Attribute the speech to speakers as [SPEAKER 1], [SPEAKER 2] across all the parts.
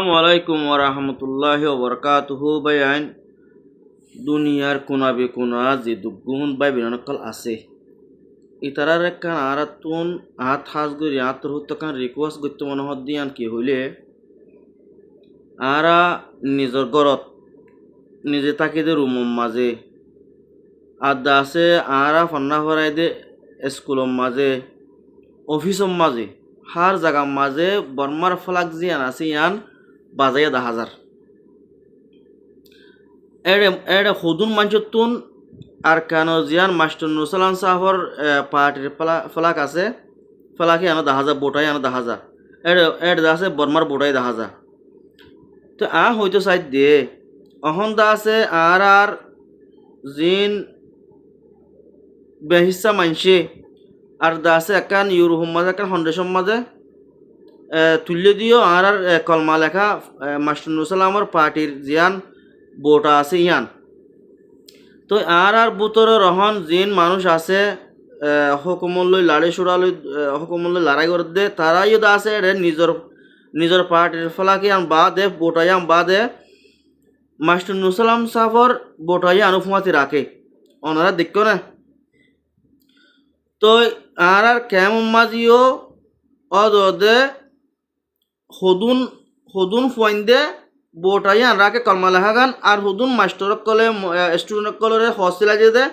[SPEAKER 1] আসসালামাইকুম ওরহমতুল্লাহি ওবরকাতুহু বাইন দুনিয়ার কোনা বেকুনা যে দুগুণ বাই বিনানকল আছে ইতারার একখান আরাতুন আত হাজ গরি আতর হত্যকান রিকোয়েস্ট করতে মনে দিয়ান কি হইলে আরা নিজর ঘরত নিজে তাকে দে রুমর মাঝে আড্ডা আছে আরা ফন্না ভরাই দে স্কুলের মাঝে অফিসের মাঝে হার জায়গার মাঝে বর্মার ফলাক জিয়ান আছে ইয়ান বাজাইয়া 10,000 এড়ে এড়ে হুদুন মাঞ্চতুন আর কেন জিয়ান মাস্টার নুরসালাম সাহর পার্টির ফলাক আছে ফলাকে আনো 10,000 বোটাই আনো 10,000 এড়ে এড়ে আছে বর্মার বোটাই 10,000 তো হয়তো সাইড দিয়ে অহন দা আছে আর জিন বেহিসা মানছে আর দা আছে একান ইউরোপ মাঝে একান ফাউন্ডেশন মাঝে তুলে দিও আর কলমা লেখা মাস্টার নুরসালামর পার্টির জিয়ান বোটা আছে ইয়ান তো আর বুতরে রহন জিন মানুষ আছে হুকুমলৈ লাড়ি সুরালৈ হুকুমলৈ লড়াই করে দে তারাইও দা আছে নিজের নিজের পার্টির ফলাকে আন বাদে বোটাইয়াম বাদে মাস্টার নুরসালাম সাহর বোটাইয়া অনুফুমাতি রাখে ওনারা দেখো না তো আর কেমন মাঝিও অদে হদুন হদুন ফয়েন্দে বোটাইয়া রাখে কলমা লেখা গান আর হুদুন মাস্টার কলে স্টুডেন্ট কলরে হস্টেলা যে দে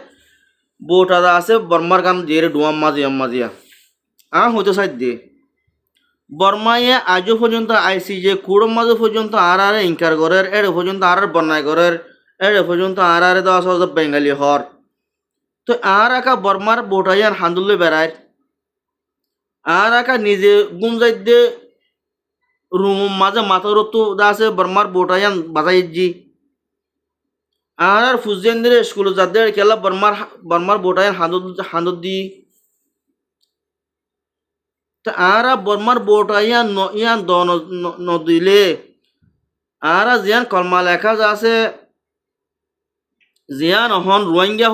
[SPEAKER 1] বোটাদা আছে বর্মার গান দিয়ে ডুয়াম মাজিয়া হইতো সাইড দিয়ে বর্মাইয়ে আজও পর্যন্ত আইসি যে কুড়ম মাঝে পর্যন্ত আর ইনকার করের এড়ে পর্যন্ত আর বন্যায় করের এড়ে পর্যন্ত আর দেওয়া সহজ বেঙ্গালি হর তো আর একা বর্মার বোটাইয়ান হান্দুল্লে বেড়ায় আর একা নিজে গুমজাই দিয়ে রুম মাঝে মাথার তো আছে বর্মার বোটাইয়ান বাজাইজি আর ফুজেন দিলে স্কুলে যাদের খেলা বর্মার বোটাইয়ান হান্দুদ দি তা আর বর্মার বোটাইয়ান ইয়ান দ নদিলে আর জিয়ান কলমা লেখা যা আছে জিয়ান হন রোহিঙ্গা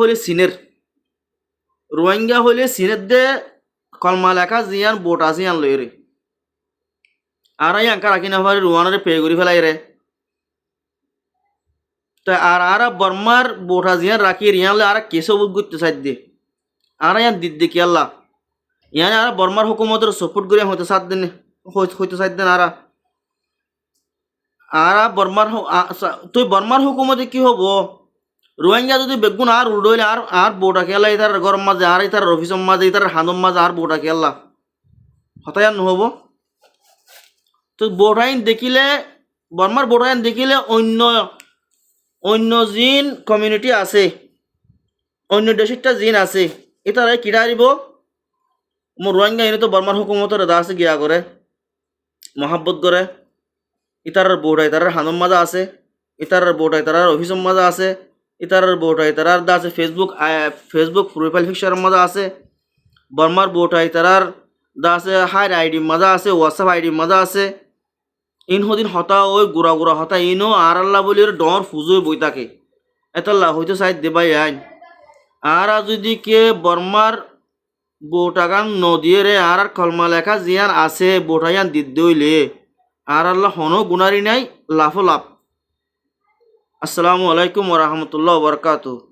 [SPEAKER 1] হইলে সিনের দে কলমা লেখা জিয়ান বোট আছে ইয়ান লই রে আর ইয়াঙ্কা রাখি না পারে রুয়ানারে পে করি ফেলাই রে তা আর বর্মার বোটা জিয়ান রাখি রিয়ানলে আর কেসে বুক করতে চাই দে আর ইয়ান দিদি কি আল্লাহ ইয়ান আর বর্মার হুকুমতের সাপোর্ট করে হইতে চাই দেন আর বর্মার তুই বর্মার হুকুমতে কি হব রোহিঙ্গা যদি বেগুন আর উড়ইলে আর বোটা খেলা ইতার গরম মাঝে আর ইতার অফিসের মাঝে ইতার হান্দম মাঝে আর বোটা খেলা হতাই আর নহব তো বোটাইন দেখিলে বর্মার বোটাইন দেখিলে অন্য জিন কমিউনিটি আছে অন্য দেশিকটা জিন আছে এটারাই কিরা দিব মোর রোহিঙ্গা এনে তো বর্মার হুকুমতের দা আছে গিয়া করে মহাব্বত করে ইতার বোটাই তার হান্দম মাঝে আছে ইতার বোটাই তার অফিসের মাঝে আছে ইতার বোটাই তার দা আছে ফেসবুক প্রোফাইল পিকচারের মাঝে আছে বর্মার বোটাই তার দা আছে হাইর আইডি মাঝে আছে হোয়াটসঅ্যাপ আইডি মাঝে আছে ইন হদিন হতা ওই গুড়া হতা ইনো আর আল্লাহ বলি ডর ফুজুই বই থাকে এতাল্লাহ হয়তো সাইড দেবাই আইন আর যদি কে বর্মার বোটাগান নদিয়ে রে আর কলমা লেখা জিয়ান আছে বোটাইয়ান দিদ্দইলে আর আল্লাহ হনো গুনারি নাই লাফো লাভ। আসসালামু আলাইকুম ওরহমতুল্লাহ ওবরকাতুহু।